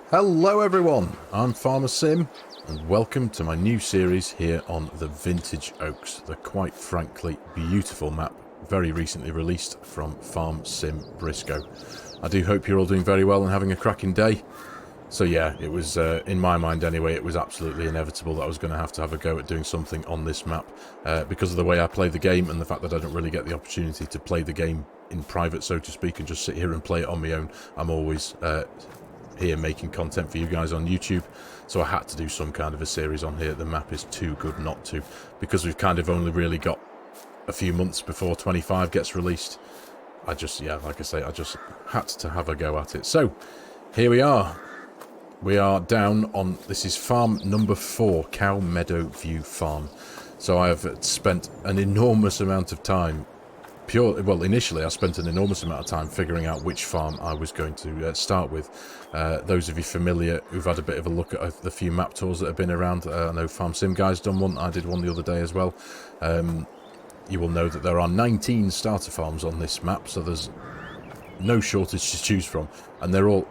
Hello everyone, I'm FARMERSIM and welcome to my new series here on the Vintage Oaks, the quite frankly beautiful map very recently released from FARMERSIM Briscoe. I do hope you're all doing very well and having a cracking day. So yeah, it was, in my mind anyway, it was absolutely inevitable that I was going to have a go at doing something on this map because of the way I play the game and the fact that I don't really get the opportunity to play the game in private, so to speak, and just sit here and play it on my own. I'm always here making content for you guys on YouTube, so I had to do some kind of a series on here. The map is too good not to, because we've kind of only really got a few months before 25 gets released. I just, yeah, like I say, I just had to have a go at it. So here we are. We are down on, this is farm number 4, Cow Meadow View Farm. So I have spent an enormous amount of time well, initially I spent an enormous amount of time figuring out which farm I was going to start with. Those of you familiar who've had a bit of a look at the few map tours that have been around, I know FARMERSIM Guy's done one, I did one the other day as well. You will know that there are 19 starter farms on this map, so there's no shortage to choose from, and they're all,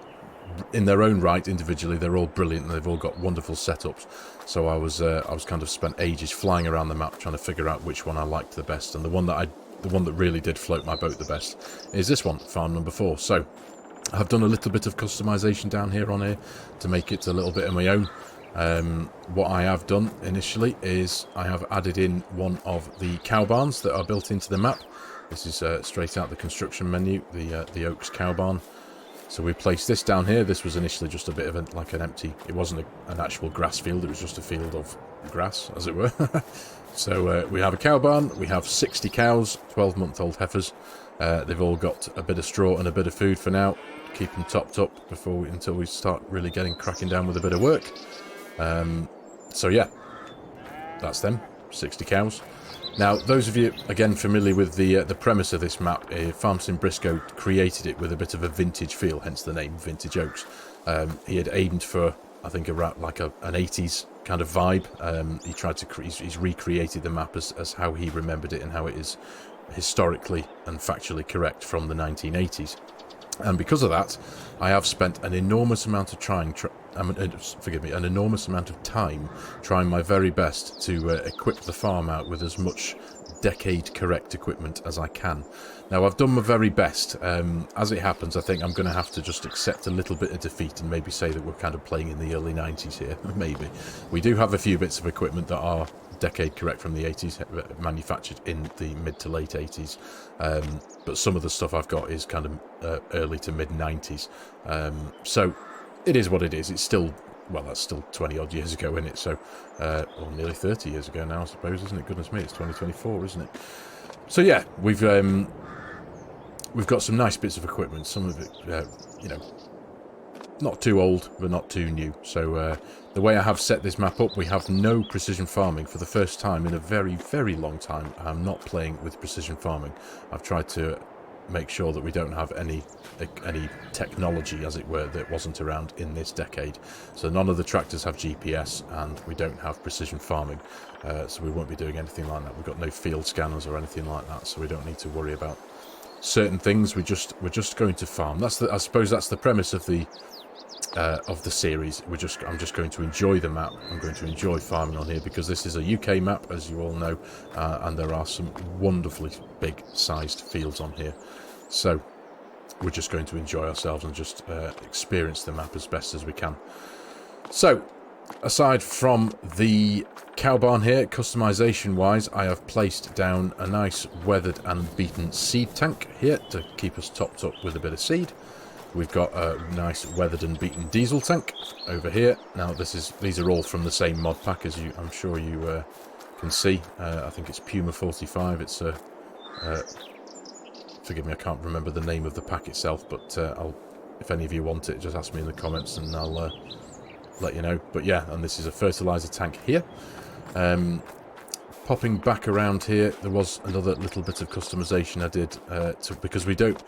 in their own right, individually, they're all brilliant and they've all got wonderful setups. So I was kind of spent ages flying around the map trying to figure out which one I liked the best, and the one that really did float my boat the best is this one, farm number 4. So I've done a little bit of customization down here on here to make it a little bit of my own. What I have done initially is I have added in one of the cow barns that are built into the map. This is straight out the construction menu, the Oaks cow barn. So we placed this down here. This was initially just a bit of like an empty, it wasn't an actual grass field, it was just a field of grass, as it were. So we have a cow barn, we have 60 cows, 12-month-old heifers. They've all got a bit of straw and a bit of food for now. Keep them topped up until we start really cracking down with a bit of work. So yeah, that's them, 60 cows. Now, those of you, again, familiar with the premise of this map, FARMERSIM Briscoe created it with a bit of a vintage feel, hence the name Vintage Oaks. He had aimed for, I think, an 80s kind of vibe. He tried to, he's recreated the map as how he remembered it and how it is historically and factually correct from the 1980s. And because of that, I have spent an enormous amount of time trying my very best to equip the farm out with as much decade-correct equipment as I can. Now, I've done my very best. As it happens, I think I'm going to have to just accept a little bit of defeat and maybe say that we're kind of playing in the early 90s here. Maybe. We do have a few bits of equipment that are decade correct from the 80s, manufactured in the mid to late 80s, but some of the stuff I've got is kind of early to mid 90s. So it is what it is. It's still, well, that's still 20 odd years ago, isn't it? So or nearly 30 years ago now, I suppose, isn't it? Goodness me, it's 2024, isn't it? So yeah, we've got some nice bits of equipment, some of it you know, not too old, but not too new. So the way I have set this map up, we have no precision farming for the first time in a very, very long time. I'm not playing with precision farming. I've tried to make sure that we don't have any technology, as it were, that wasn't around in this decade. So none of the tractors have GPS, and we don't have precision farming. So we won't be doing anything like that. We've got no field scanners or anything like that, so we don't need to worry about certain things. We're just going to farm. I suppose that's the premise of the series. I'm just going to enjoy the map. I'm going to enjoy farming on here because this is a UK map, as you all know, and there are some wonderfully big sized fields on here. So we're just going to enjoy ourselves and just experience the map as best as we can. So aside from the cow barn here, customization wise, I have placed down a nice weathered and beaten seed tank here to keep us topped up with a bit of seed. We've got a nice weathered and beaten diesel tank over here. Now these are all from the same mod pack, as I'm sure you can see. I think it's Puma 45. It's forgive me, I can't remember the name of the pack itself, but if any of you want it, just ask me in the comments and I'll let you know. But yeah, and this is a fertilizer tank here. Popping back around here, there was another little bit of customization I did because we don't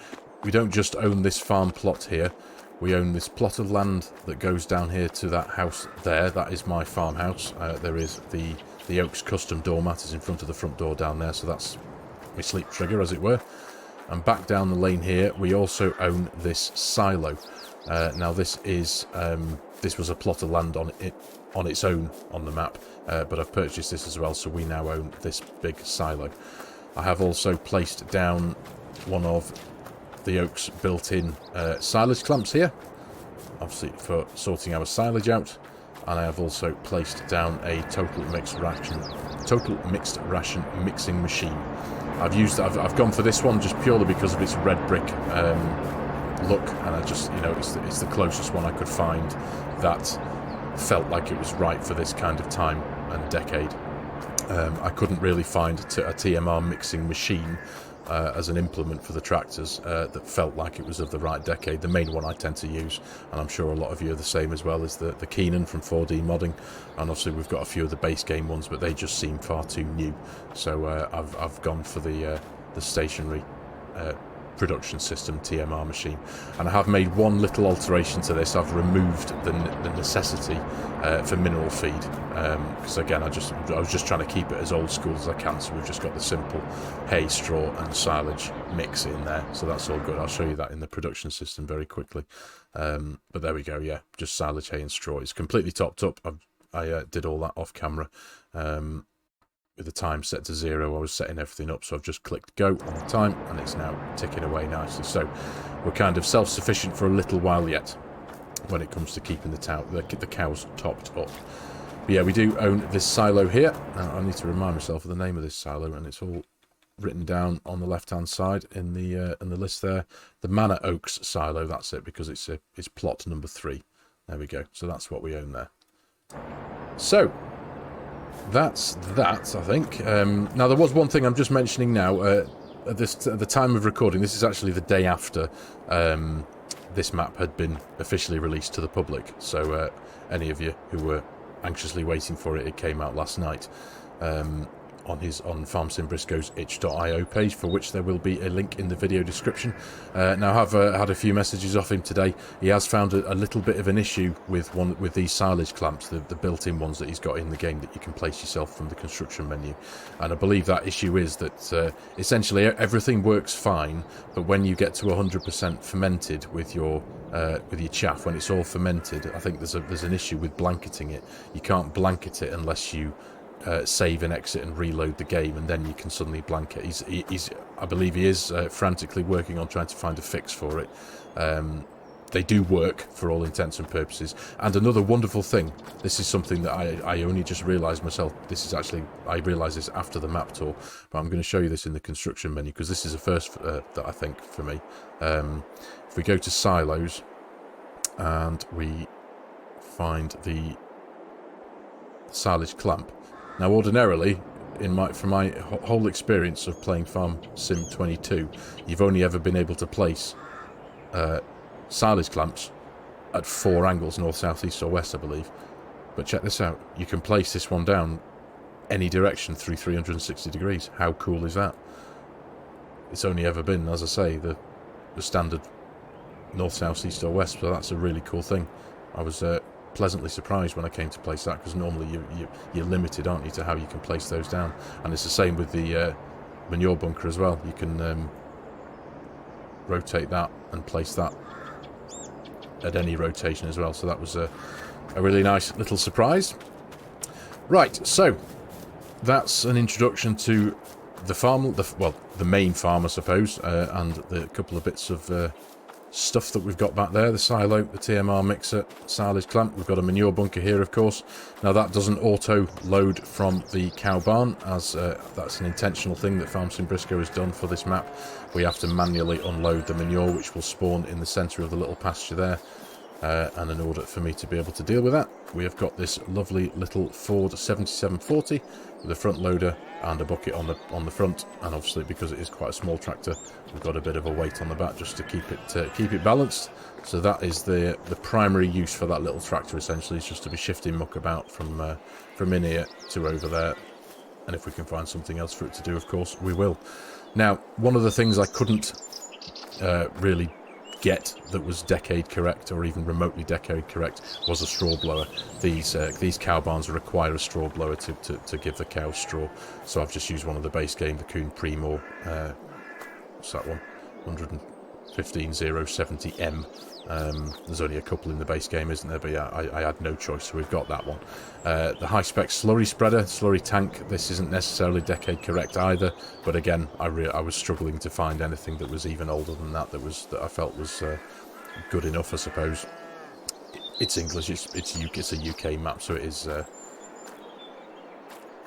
just own this farm plot here. We own this plot of land that goes down here to that house there. That is my farmhouse. There is the Oaks custom doormat is in front of the front door down there, so that's my sleep trigger, as it were. And back down the lane here, we also own this silo. Now this is this was a plot of land on its own on the map, but I've purchased this as well, so we now own this big silo. I have also placed down one of the Oak's built-in silage clamps here, obviously for sorting our silage out, and I have also placed down a total mixed ration mixing machine. I've gone for this one just purely because of its red brick look, and I just, you know, it's the closest one I could find that felt like it was right for this kind of time and decade. I couldn't really find a TMR mixing machine as an implement for the tractors that felt like it was of the right decade. The main one I tend to use, and I'm sure a lot of you are the same as well, is the Keenan from 4D Modding, and obviously we've got a few of the base game ones, but they just seem far too new. So I've gone for the stationary production system TMR machine, and I have made one little alteration to this. I've removed the necessity for mineral feed, because again I was just trying to keep it as old school as I can, so we've just got the simple hay, straw and silage mix in there, so that's all good. I'll show you that in the production system very quickly, but there we go. Yeah, just silage, hay and straw. It's completely topped up. I did all that off camera. With the time set to 0, I was setting everything up, so I've just clicked go on the time, and it's now ticking away nicely. So we're kind of self-sufficient for a little while yet when it comes to keeping the cows topped up. But yeah, we do own this silo here. Now, I need to remind myself of the name of this silo, and it's all written down on the left-hand side in the list there. The Manor Oaks silo, that's it, because it's plot number 3. There we go. So that's what we own there. So that's that, I think. Now, there was one thing I'm just mentioning now. At the time of recording, this is actually the day after this map had been officially released to the public. So any of you who were anxiously waiting for it, it came out last night on FARMERSIM Briscoe's itch.io page, for which there will be a link in the video description. Now, I've had a few messages off him today. He has found a little bit of an issue with these silage clamps, the built-in ones that he's got in the game that you can place yourself from the construction menu. And I believe that issue is that essentially everything works fine, but when you get to 100% fermented with your chaff, when it's all fermented, I think there's an issue with blanketing it. You can't blanket it unless you save and exit and reload the game, and then you can suddenly blanket. I believe he is frantically working on trying to find a fix for it. They do work for all intents and purposes. And another wonderful thing, this is something that I only just realised myself. I realised this after the map tour, but I'm going to show you this in the construction menu, because this is a first that I think for me. If we go to silos and we find the silage clamp. Now, ordinarily, from my whole experience of playing FARMERSIM 22, you've only ever been able to place silage clamps at 4 angles, north, south, east or west, I believe. But check this out. You can place this one down any direction through 360 degrees. How cool is that? It's only ever been, as I say, the standard north, south, east or west, so that's a really cool thing. I was pleasantly surprised when I came to place that, because normally you're limited, aren't you, to how you can place those down. And it's the same with the manure bunker as well. You can rotate that and place that at any rotation as well. So that was a really nice little surprise. Right, so that's an introduction to the farm, the main farm, I suppose, and the couple of bits of stuff that we've got back there. The silo, the TMR mixer, silage clamp. We've got a manure bunker here, of course. Now, that doesn't auto load from the cow barn, as that's an intentional thing that FARMERSIM Briscoe has done for this map. We have to manually unload the manure, which will spawn in the centre of the little pasture there. And in order for me to be able to deal with that, we have got this lovely little Ford 7740 with a front loader and a bucket on the front, and obviously because it is quite a small tractor, we've got a bit of a weight on the back just to keep it balanced. So that is the primary use for that little tractor. Essentially, is just to be shifting muck about from in here to over there, and if we can find something else for it to do, of course we will. Now, one of the things I couldn't really get that was decade correct, or even remotely decade correct, was a straw blower. These cow barns require a straw blower to give the cows straw, so I've just used one of the base game, the Kuhn Primor, what's that one, 15070M. There's only a couple in the base game, isn't there? But yeah, I had no choice, so we've got that one. The high-spec slurry spreader, slurry tank. This isn't necessarily decade correct either, but again, I was struggling to find anything that was even older than that that I felt was good enough, I suppose. It's English. It's a UK map, so it is.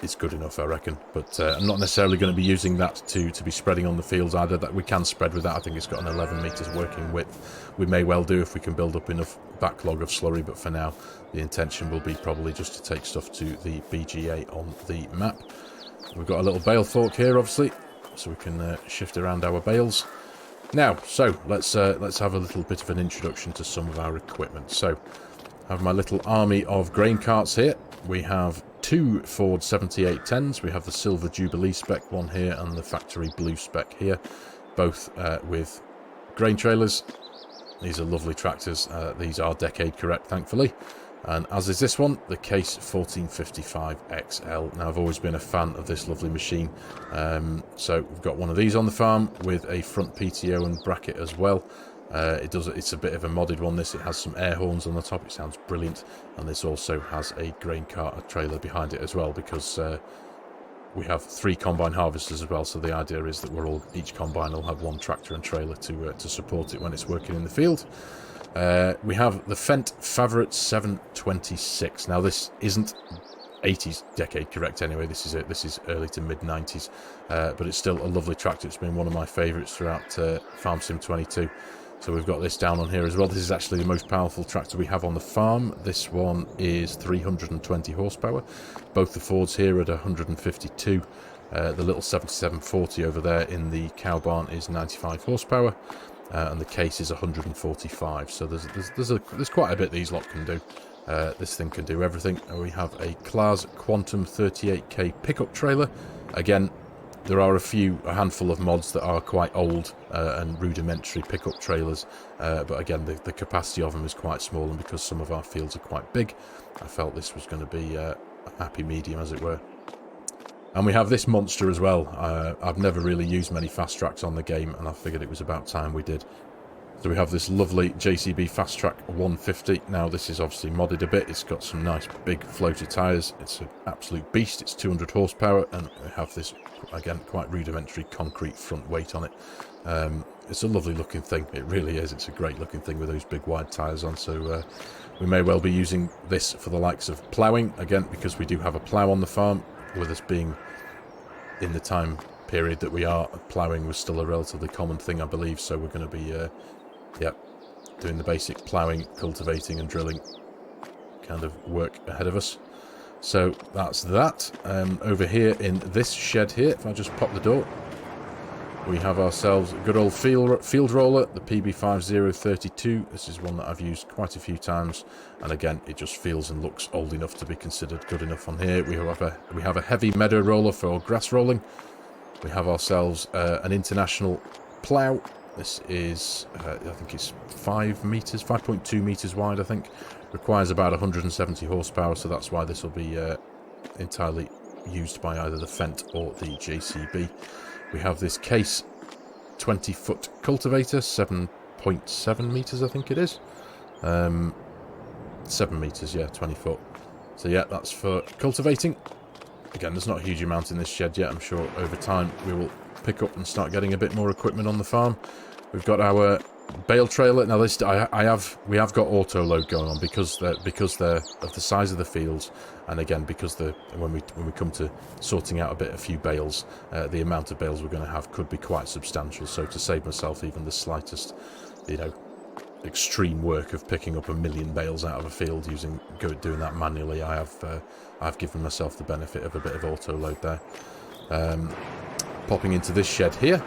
It's good enough, I reckon. But I'm not necessarily going to be using that to be spreading on the fields either. That we can spread with that. I think it's got an 11 meters working width. We may well do if we can build up enough backlog of slurry. But for now, the intention will be probably just to take stuff to the BGA on the map. We've got a little bale fork here, obviously, so we can shift around our bales. Now, so let's have a little bit of an introduction to some of our equipment. So, I have my little army of grain carts here. We have 2 Ford 7810s. We have the Silver Jubilee spec one here and the Factory Blue spec here, both with grain trailers. These are lovely tractors. These are decade correct, thankfully. And as is this one, the Case 1455XL. Now, I've always been a fan of this lovely machine. So we've got one of these on the farm with a front PTO and bracket as well. It's a bit of a modded one, this. It has some air horns on the top. It sounds brilliant. And this also has a grain cart trailer behind it as well, because we have 3 combine harvesters as well. So the idea is that each combine will have one tractor and trailer to support it when it's working in the field. We have the Fendt Favorite 726. Now, this isn't 80s decade correct anyway. This is early to mid 90s, but it's still a lovely tractor. It's been one of my favourites throughout FARMERSIM 22. So we've got this down on here as well. This is actually the most powerful tractor we have on the farm. This one is 320 horsepower. Both the Fords here are at 152. The little 7740 over there in the cow barn is 95 horsepower. And the Case is 145. So there's quite a bit these lot can do. This thing can do everything. And we have a Claas Quantum 38K pickup trailer. Again, there are a handful of mods that are quite old and rudimentary pickup trailers, but again, the capacity of them is quite small, and because some of our fields are quite big, I felt this was going to be a happy medium, as it were. And we have this monster as well. I've never really used many fast tracks on the game, and I figured it was about time we did. So we have this lovely JCB Fast Track 150. Now, this is obviously modded a bit. It's got some nice big floaty tyres. It's an absolute beast. It's 200 horsepower, and we have this, again, quite rudimentary concrete front weight on it. It's a lovely looking thing. It really is. It's a great looking thing with those big wide tyres on. So we may well be using this for the likes of ploughing, again, because we do have a plough on the farm. With us being in the time period that we are, ploughing was still a relatively common thing, I believe. So we're going to be doing the basic ploughing, cultivating and drilling kind of work ahead of us. So that's that. Over here in this shed here, if I just pop the door, we have ourselves a good old field roller, the PB5032. This is one that I've used quite a few times, and again, it just feels and looks old enough to be considered good enough on here. We have a heavy meadow roller for grass rolling. We have ourselves an international plough. This is, I think it's 5.2 meters wide, I think. Requires about 170 horsepower, so that's why this will be entirely used by either the Fendt or the JCB. We have this Case 20-foot cultivator, 7.7 meters, I think it is. 7 meters, yeah, 20 foot. So yeah, that's for cultivating. Again, there's not a huge amount in this shed yet. I'm sure over time we will pick up and start getting a bit more equipment on the farm. We've got our bale trailer. Now this we have got auto load going on because they're of the size of the fields, and again because when we come to sorting out a few bales, the amount of bales we're going to have could be quite substantial. So to save myself even the slightest, extreme work of picking up 1 million bales out of a field doing that manually, I've given myself the benefit of a bit of auto load there. Popping into this shed here,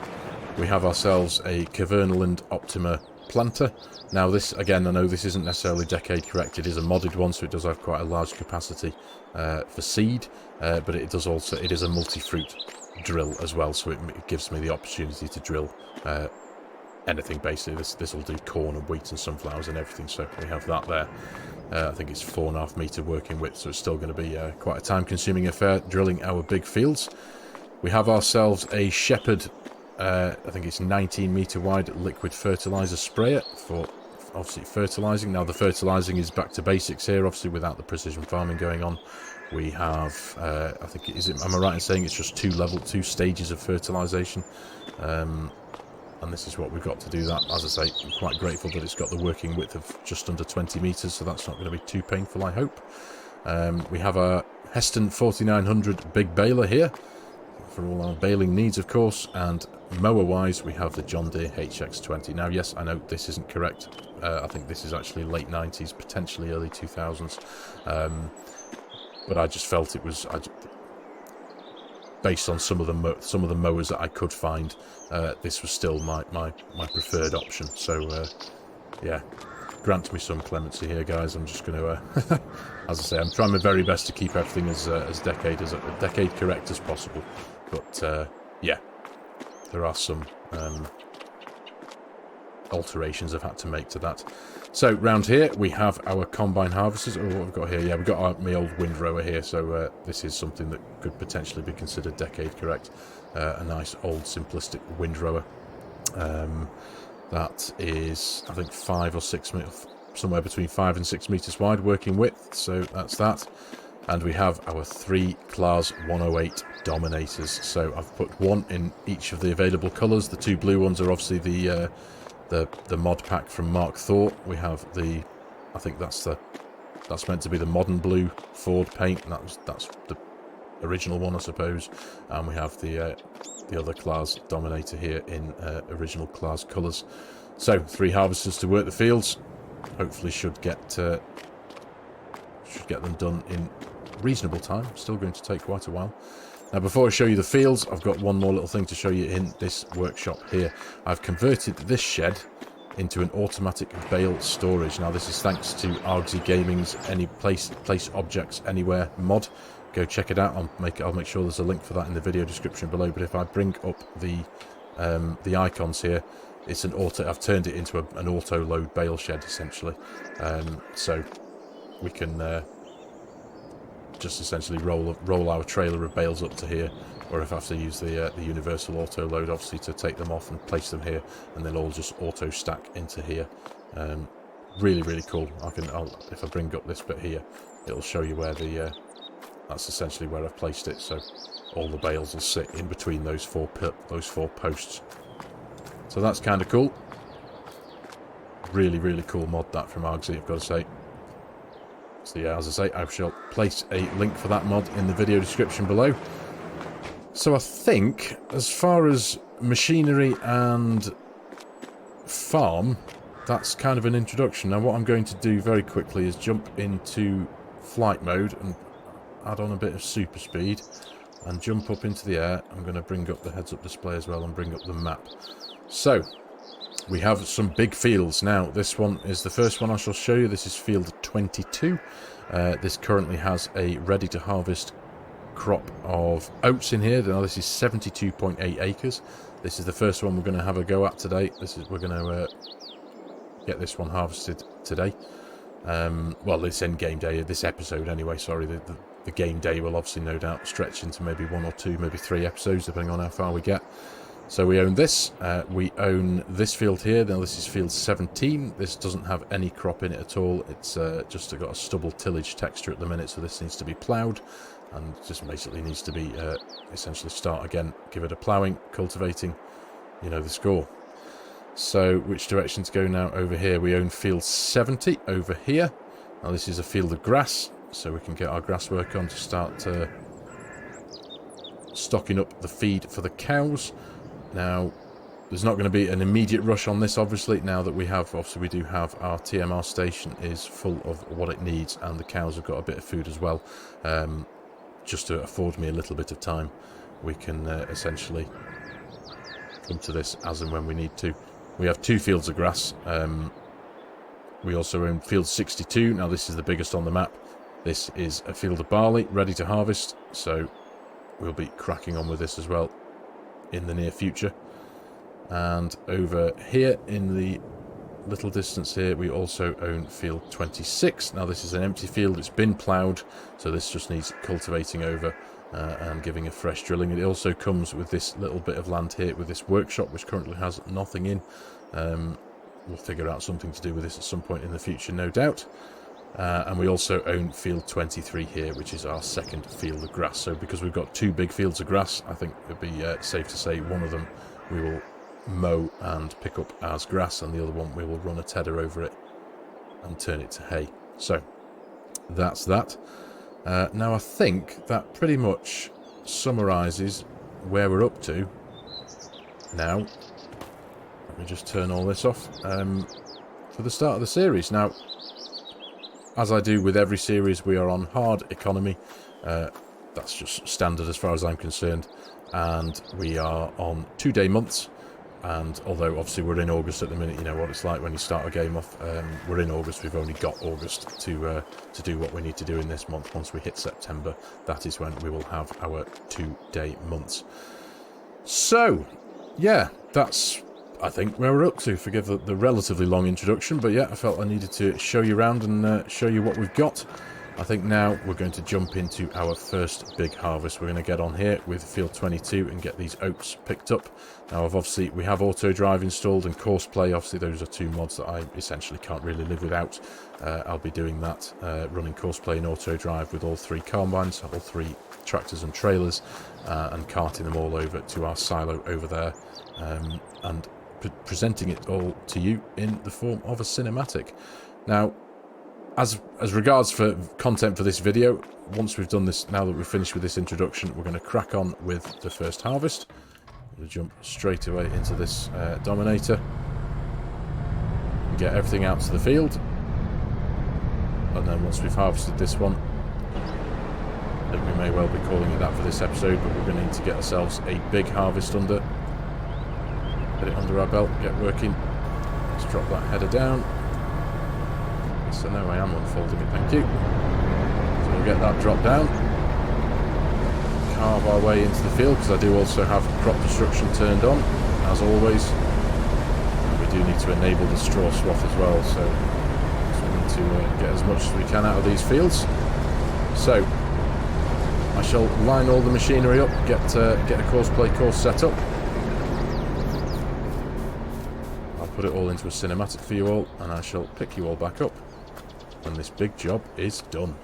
we have ourselves a Kverneland Optima planter. Now this, again, I know this isn't necessarily decade correct. It is a modded one, so it does have quite a large capacity for seed, but it is a multi-fruit drill as well, so it gives me the opportunity to drill anything basically. This will do corn and wheat and sunflowers and everything, so we have that there. I think it's 4.5 meter working width, so it's still going to be quite a time consuming affair drilling our big fields. We have ourselves a Shepherd I think it's 19-metre wide liquid fertiliser sprayer for obviously fertilising. Now the fertilising is back to basics here, obviously without the precision farming going on. We have, I think, am I right in saying it's just two stages of fertilisation? And this is what we've got to do that. As I say, I'm quite grateful that it's got the working width of just under 20 metres, so that's not going to be too painful, I hope. We have a Heston 4900 big baler here, for all our baling needs, of course, and mower-wise, we have the John Deere HX20. Now, yes, I know this isn't correct. I think this is actually late 90s, potentially early 2000s. But I just felt it was... based on some of the mowers that I could find, this was still my preferred option. So yeah, grant me some clemency here, guys. I'm just going to, as I say, I'm trying my very best to keep everything as decade correct as possible. But yeah, there are some alterations I've had to make to that. So round here we have our combine harvesters. Oh, what have we got here? Yeah, we've got my old windrower here, so this is something that could potentially be considered decade correct. A nice old simplistic windrower. That is, I think, 5 or 6 meters, somewhere between 5 and 6 meters wide working width. So that's that. And we have our 3 Class 108 Dominators. So I've put one in each of the available colours. The 2 blue ones are obviously the mod pack from Mark Thor. We have the, I think that's meant to be the modern blue Ford paint, and that's the original one, I suppose. And we have the other Class Dominator here in original Class colours. So 3 harvesters to work the fields. Hopefully should get them done in reasonable time. Still going to take quite a while. Now, before I show you the fields, I've got one more little thing to show you in this workshop here. I've converted this shed into an automatic bale storage. Now, this is thanks to Argsy Gaming's Any Place Objects Anywhere mod. Go check it out. I'll make sure there's a link for that in the video description below. But if I bring up the icons here, it's an auto. I've turned it into an auto load bale shed essentially. So we can just essentially roll our trailer of bales up to here, or if I have to use the universal auto load, obviously, to take them off and place them here, and they'll all just auto stack into here. Really cool. If I bring up this bit here, it'll show you where that's essentially where I've placed it. So all the bales will sit in between those four posts. So that's kind of cool. Really cool mod, that, from Argsy, I've got to say. So yeah, as I say, I shall place a link for that mod in the video description below. So I think, as far as machinery and farm, that's kind of an introduction. Now what I'm going to do very quickly is jump into flight mode and add on a bit of super speed and jump up into the air. I'm going to bring up the heads-up display as well and bring up the map. So we have some big fields. Now, this one is the first one I shall show you. This is field 22. This currently has a ready-to-harvest crop of oats in here. Now, this is 72.8 acres. This is the first one we're going to have a go at today. We're going to get this one harvested today. Well, this end game day, this episode anyway, sorry. The game day will obviously no doubt stretch into maybe 1 or 2, maybe 3 episodes, depending on how far we get. So we own this. We own this field here. Now this is field 17. This doesn't have any crop in it at all. It's just got a stubble tillage texture at the minute, so this needs to be ploughed, and just basically needs to be essentially start again, give it a ploughing, cultivating, you know the score. So which direction to go now? Over here we own field 70 over here. Now this is a field of grass, so we can get our grass work on to start stocking up the feed for the cows. Now, there's not going to be an immediate rush on this, obviously, now that we do have our TMR station is full of what it needs, and the cows have got a bit of food as well. Just to afford me a little bit of time, we can essentially come to this as and when we need to. We have 2 fields of grass. We also own field 62. Now, this is the biggest on the map. This is a field of barley ready to harvest, so we'll be cracking on with this as well in the near future. And over here in the little distance here, we also own field 26. Now this is an empty field. It's been ploughed, so this just needs cultivating over. and giving a fresh drilling. It also comes with this little bit of land here with this workshop, which currently has nothing in. We'll figure out something to do with this at some point in the future, no doubt. And we also own field 23 here, which is our second field of grass. So because we've got 2 big fields of grass, I think it'd be safe to say one of them we will mow and pick up as grass, and the other one we will run a tedder over it and turn it to hay. So that's that. Now I think that pretty much summarises where we're up to now. Let me just turn all this off for the start of the series. Now, as I do with every series, we are on hard economy. That's just standard as far as I'm concerned. And we are on 2-day months. And although obviously we're in August at the minute, you know what it's like when you start a game off. We're in August. We've only got August to do what we need to do in this month. Once we hit September, that is when we will have our 2-day months. So, yeah, that's, I think, where we're up to. Forgive the relatively long introduction, but yeah, I felt I needed to show you around and show you what we've got. I think now we're going to jump into our first big harvest. We're going to get on here with field 22 and get these oats picked up. Now, obviously, we have auto drive installed and course play. Obviously, those are 2 mods that I essentially can't really live without. I'll be doing that, running course play and auto drive with all 3 combines, all 3 tractors and trailers, and carting them all over to our silo over there, and presenting it all to you in the form of a cinematic. Now, as regards for content for this video, once we've done this, now that we've finished with this introduction, we're going to crack on with the first harvest. I'm going to jump straight away into this Dominator and get everything out to the field. And then once we've harvested this one, I think we may well be calling it that for this episode, but we're going to need to get ourselves a big harvest under. Get it under our belt, get working. Let's drop that header down. So now I am unfolding it, thank you. So we'll get that drop down. Carve our way into the field, because I do also have crop destruction turned on, as always. And we do need to enable the straw swath as well, so we need to get as much as we can out of these fields. So I shall line all the machinery up, get a course play course set up. I'll put it all into a cinematic for you all, and I shall pick you all back up when this big job is done.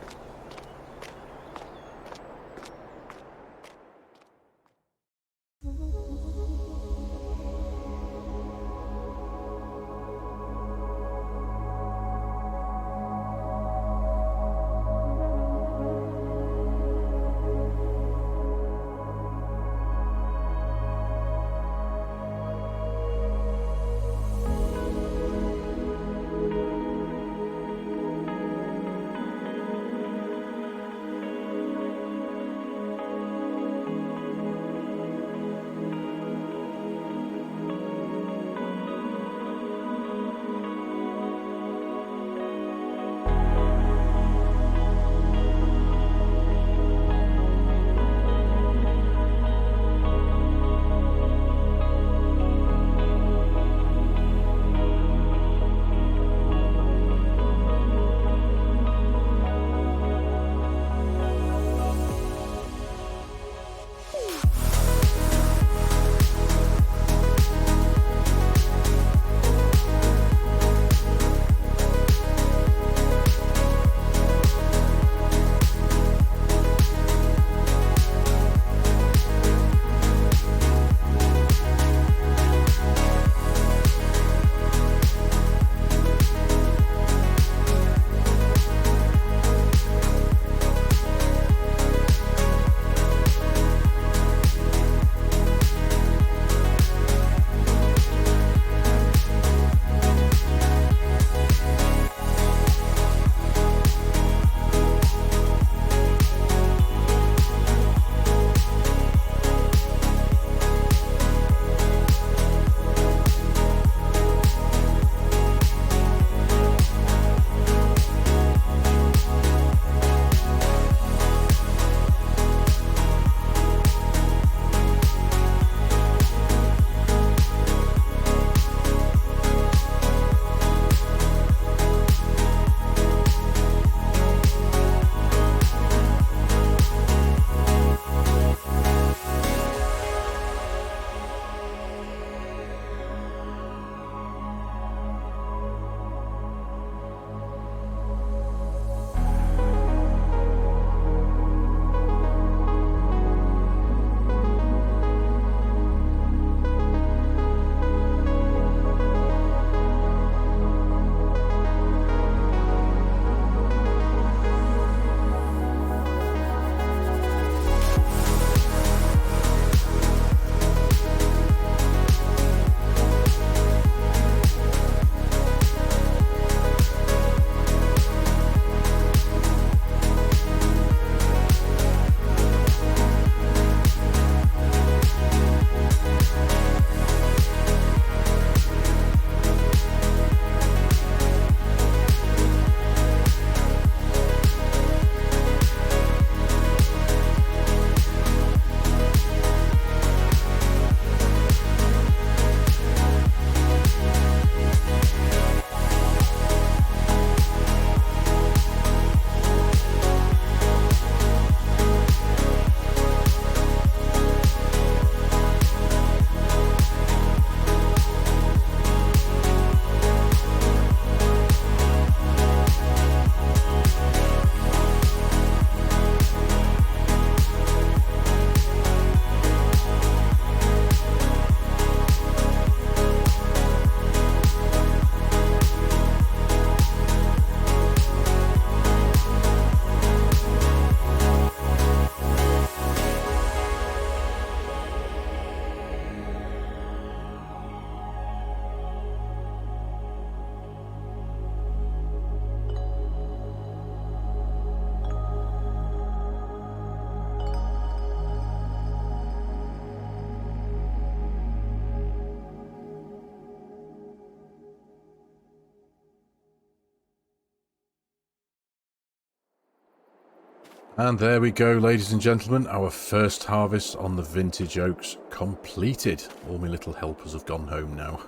And there we go, ladies and gentlemen, our first harvest on the vintage oaks completed. All my little helpers have gone home now.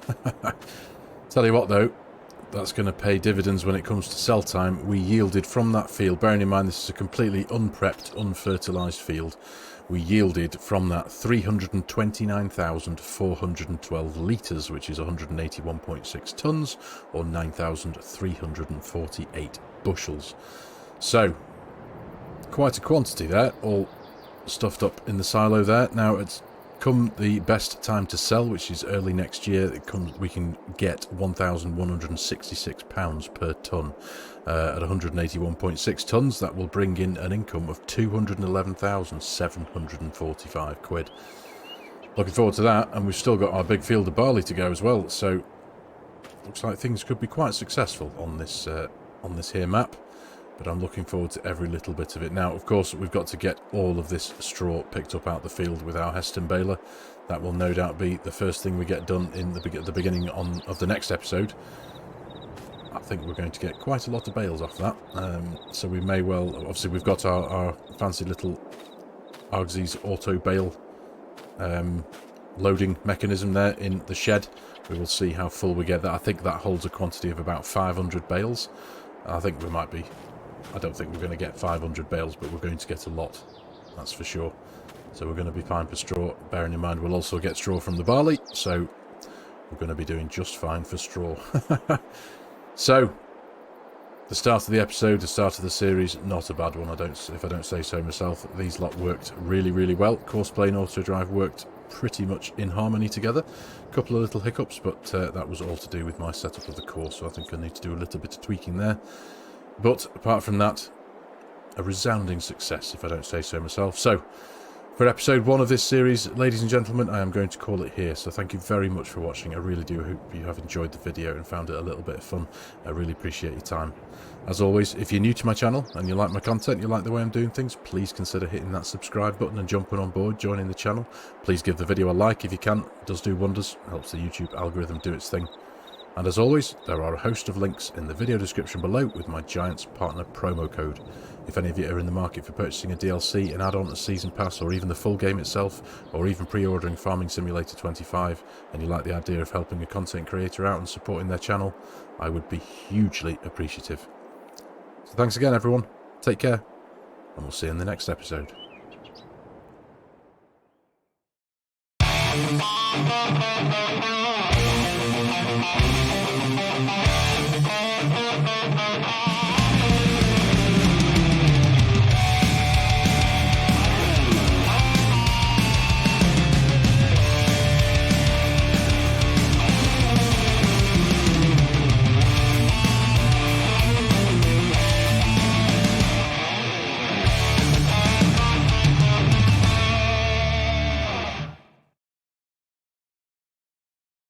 Tell you what though, that's going to pay dividends when it comes to sell time. We yielded from that field, bearing in mind this is a completely unprepped, unfertilised field, we yielded from that 329,412 litres, which is 181.6 tonnes, or 9,348 bushels. So, quite a quantity there, all stuffed up in the silo there. Now it's come the best time to sell, which is early next year. We can get £1,166 per tonne at 181.6 tonnes. That will bring in an income of 211,745 quid. Looking forward to that, and we've still got our big field of barley to go as well. So looks like things could be quite successful on this here map. But I'm looking forward to every little bit of it. Now, of course, we've got to get all of this straw picked up out the field with our Heston baler. That will no doubt be the first thing we get done in the beginning of the next episode. I think we're going to get quite a lot of bales off that. So we may well... Obviously, we've got our fancy little Argosy auto bale loading mechanism there in the shed. We will see how full we get that. I think that holds a quantity of about 500 bales. I think we might be... I don't think we're going to get 500 bales, but we're going to get a lot, that's for sure. So we're going to be fine for straw, bearing in mind we'll also get straw from the barley, so we're going to be doing just fine for straw. So, the start of the episode, the start of the series, not a bad one, if I don't say so myself. These lot worked really, really well. Courseplay and Auto Drive worked pretty much in harmony together. A couple of little hiccups, but that was all to do with my setup of the course, so I think I need to do a little bit of tweaking there. But apart from that, a resounding success, if I don't say so myself. So, for episode 1 of this series, ladies and gentlemen, I am going to call it here. So thank you very much for watching. I really do hope you have enjoyed the video and found it a little bit of fun. I really appreciate your time. As always, if you're new to my channel and you like my content, you like the way I'm doing things, please consider hitting that subscribe button and jumping on board, joining the channel. Please give the video a like if you can. It does do wonders. It helps the YouTube algorithm do its thing. And as always, there are a host of links in the video description below with my Giants Partner promo code. If any of you are in the market for purchasing a DLC, an add-on, a season pass, or even the full game itself, or even pre-ordering Farming Simulator 25, and you like the idea of helping a content creator out and supporting their channel, I would be hugely appreciative. So thanks again, everyone. Take care, and we'll see you in the next episode.